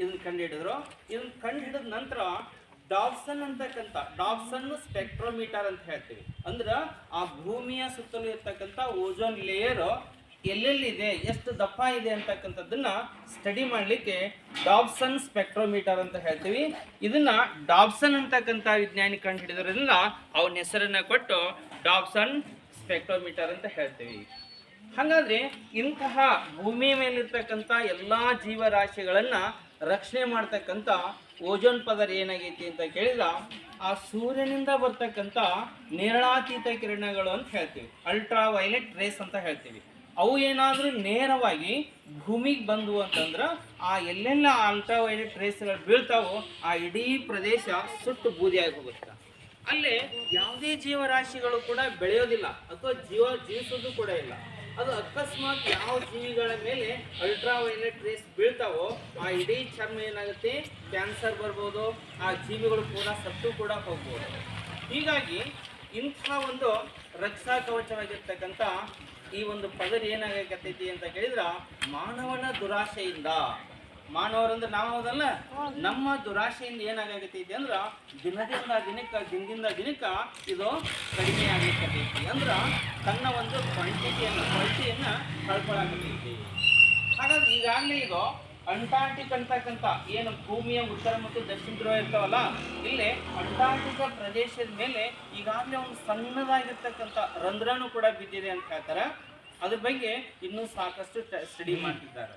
ಇದನ್ನ ಕಂಡುಹಿಡಿದ್ರು. ಇದನ್ನ ಕಂಡುಹಿಡಿದ ನಂತರ ಡಾಬ್ಸನ್ ಅಂತಕ್ಕಂಥ ಡಾಬ್ಸನ್ ಸ್ಪೆಕ್ಟ್ರೋಮೀಟರ್ ಅಂತ ಹೇಳ್ತೀವಿ. ಅಂದ್ರೆ ಆ ಭೂಮಿಯ ಸುತ್ತಲೂ ಇರ್ತಕ್ಕಂಥ ಓಜೋನ್ ಲೇಯರ್ ಎಲ್ಲೆಲ್ಲಿದೆ, ಎಷ್ಟು ದಪ್ಪ ಇದೆ ಅಂತಕ್ಕಂಥದ್ದನ್ನ ಸ್ಟಡಿ ಮಾಡಲಿಕ್ಕೆ ಡಾಬ್ಸನ್ ಸ್ಪೆಕ್ಟ್ರೋಮೀಟರ್ ಅಂತ ಹೇಳ್ತೀವಿ. ಇದನ್ನ ಡಾಬ್ಸನ್ ಅಂತಕ್ಕಂಥ ವಿಜ್ಞಾನಿ ಕಂಡು ಹಿಡಿದ್ರಿಂದ ಅವನ ಹೆಸರನ್ನ ಕೊಟ್ಟು ಡಾಬ್ಸನ್ ಸ್ಪೆಕ್ಟ್ರೋಮೀಟರ್ ಅಂತ ಹೇಳ್ತೀವಿ. ಹಾಗಾದ್ರೆ ಇಂತಹ ಭೂಮಿಯ ಮೇಲಿರ್ತಕ್ಕಂಥ ಎಲ್ಲ ಜೀವರಾಶಿಗಳನ್ನ ರಕ್ಷಣೆ ಮಾಡ್ತಕ್ಕಂಥ ಓಜೋನ್ ಪದರ ಏನಾಗೈತಿ ಅಂತ ಕೇಳಿದ್ರೆ ಆ ಸೂರ್ಯನಿಂದ ಬರ್ತಕ್ಕಂಥ ನೇರಳಾತೀತ ಕಿರಣಗಳು ಅಂತ ಹೇಳ್ತೀವಿ, ಅಲ್ಟ್ರಾ ವೈಲೆಟ್ ರೇಸ್ ಅಂತ ಹೇಳ್ತೀವಿ. ಅವು ಏನಾದರೂ ನೇರವಾಗಿ ಭೂಮಿಗೆ ಬಂದವು ಅಂತಂದ್ರೆ ಆ ಎಲ್ಲೆಲ್ಲ ಅಲ್ಟ್ರಾ ವೈಲೆಟ್ ರೇಸ್ಗಳು ಬೀಳ್ತಾವೋ ಆ ಇಡೀ ಪ್ರದೇಶ ಸುಟ್ಟು ಬೂದಿಯಾಗಿ ಹೋಗುತ್ತೆ. ಅಲ್ಲೇ ಯಾವುದೇ ಜೀವರಾಶಿಗಳು ಕೂಡ ಬೆಳೆಯೋದಿಲ್ಲ ಅಥವಾ ಜೀವಿಸೋದು ಕೂಡ ಇಲ್ಲ. ಅದು ಅಕಸ್ಮಾತ್ ಯಾವ ಜೀವಿಗಳ ಮೇಲೆ ಅಲ್ಟ್ರಾ ವೈಲೆಟ್ ರೇಸ್ ಬೀಳ್ತಾವೋ ಆ ಇಡೀ ಚರ್ಮ ಏನಾಗುತ್ತೆ, ಕ್ಯಾನ್ಸರ್ ಬರ್ಬೋದು, ಆ ಜೀವಿಗಳು ಕೂಡ ಸತ್ತು ಕೂಡ ಹೋಗ್ಬೋದು. ಹೀಗಾಗಿ ಇಂಥ ಒಂದು ರಕ್ಷಾ ಕವಚವಾಗಿರ್ತಕ್ಕಂಥ ಈ ಒಂದು ಪದರ ಏನಾಗತೈತಿ ಅಂತ ಕೇಳಿದ್ರೆ ಮಾನವನ ದುರಾಶೆಯಿಂದ, ಮಾನವರಂದ್ರೆ ನಾವು ಹೌದಲ್ಲ, ನಮ್ಮ ದುರಾಶೆಯಿಂದ ಏನಾಗತೈತಿ ಅಂದ್ರೆ ದಿನದಿಂದ ದಿನಕ್ಕೆ ಇದು ಕಡಿಮೆ ಆಗತೈತಿ. ಅಂದ್ರೆ ತನ್ನ ಒಂದು ಕ್ವಾಲಿಟಿಯನ್ನು ಕಳ್ಕೊಳಕತೈತಿ. ಹಾಗಾಗಿ ಈಗಾಗಲೇ ಇದು ಅಂಟಾರ್ಟಿಕ್ ಅಂತಕ್ಕಂಥ ಏನು ಭೂಮಿಯ ಉತ್ತರ ಮತ್ತು ದಕ್ಷಿಣ ಧ್ರುವ ಇರ್ತಾವಲ್ಲ, ಇಲ್ಲೇ ಅಂಟಾರ್ಟಿಕ ಪ್ರದೇಶದ ಮೇಲೆ ಈಗಾಗಲೇ ಒಂದು ಸಣ್ಣದಾಗಿರ್ತಕ್ಕಂಥ ರಂಧ್ರನೂ ಕೂಡ ಬಿದ್ದಿದೆ ಅಂತ ಹೇಳ್ತಾರೆ. ಅದ್ರ ಬಗ್ಗೆ ಇನ್ನೂ ಸಾಕಷ್ಟು ಸ್ಟಡಿ ಮಾಡ್ತಿದ್ದಾರೆ.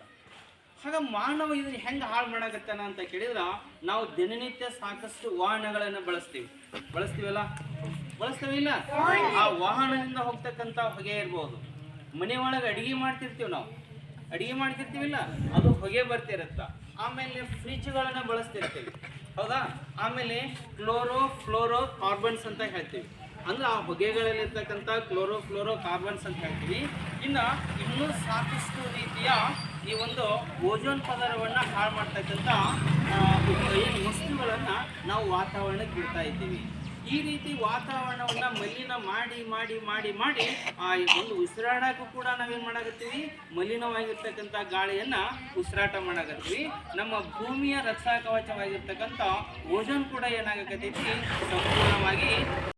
ಹಾಗೆ ಮಾನವ ಇದನ್ನ ಹೆಂಗೆ ಹಾಳು ಮಾಡಕತ್ತಾನ ಅಂತ ಕೇಳಿದ್ರೆ ನಾವು ದಿನನಿತ್ಯ ಸಾಕಷ್ಟು ವಾಹನಗಳನ್ನು ಬಳಸ್ತೀವಲ್ಲ, ಬಳಸ್ತೀವಿಲ್ಲ? ಆ ವಾಹನದಿಂದ ಹೋಗ್ತಕ್ಕಂಥ ಹೊಗೆ ಇರ್ಬೋದು. ಮನೆ ಒಳಗೆ ಅಡಿಗೆ ಮಾಡ್ತಿರ್ತೀವಿಲ್ಲ, ಅದು ಹೊಗೆ ಬರ್ತಿರತ್ತ. ಆಮೇಲೆ ಫ್ರಿಜ್ಗಳನ್ನು ಬಳಸ್ತಿರ್ತೀವಿ, ಹೌದಾ? ಆಮೇಲೆ ಫ್ಲೋರೋ ಕಾರ್ಬನ್ಸ್ ಅಂತ ಹೇಳ್ತೀವಿ. ಅಂದ್ರೆ ಆ ಹೊಗೆಗಳಲ್ಲಿರ್ತಕ್ಕಂಥ ಫ್ಲೋರೋ ಕಾರ್ಬನ್ಸ್ ಅಂತ ಹೇಳ್ತೀವಿ. ಇನ್ನೂ ಸಾಕಷ್ಟು ರೀತಿಯ ಈ ಒಂದು ಓಜೋನ್ ಪದರವನ್ನು ಹಾಳು ಮಾಡ್ತಕ್ಕಂಥ ಏನು ವಸ್ತುಗಳನ್ನು ನಾವು ವಾತಾವರಣಕ್ಕೆ ಬಿಡ್ತಾ ಇದ್ದೀವಿ. ಈ ರೀತಿ ವಾತಾವರಣವನ್ನು ಮಲಿನ ಮಾಡಿ ಆ ಒಂದು ಉಸಿರಾಡಕ್ಕೂ ಕೂಡ ನಾವೇನು ಮಾಡಾಕತ್ತೀವಿ, ಮಲಿನವಾಗಿರ್ತಕ್ಕಂಥ ಗಾಳಿಯನ್ನು ಉಸಿರಾಟ ಮಾಡಾಕತ್ತೀವಿ. ನಮ್ಮ ಭೂಮಿಯ ರಕ್ಷಾ ಕವಚವಾಗಿರ್ತಕ್ಕಂಥ ಓಜೋನ್ ಕೂಡ ಏನಾಗತೈತಿ, ಸಂಪೂರ್ಣವಾಗಿ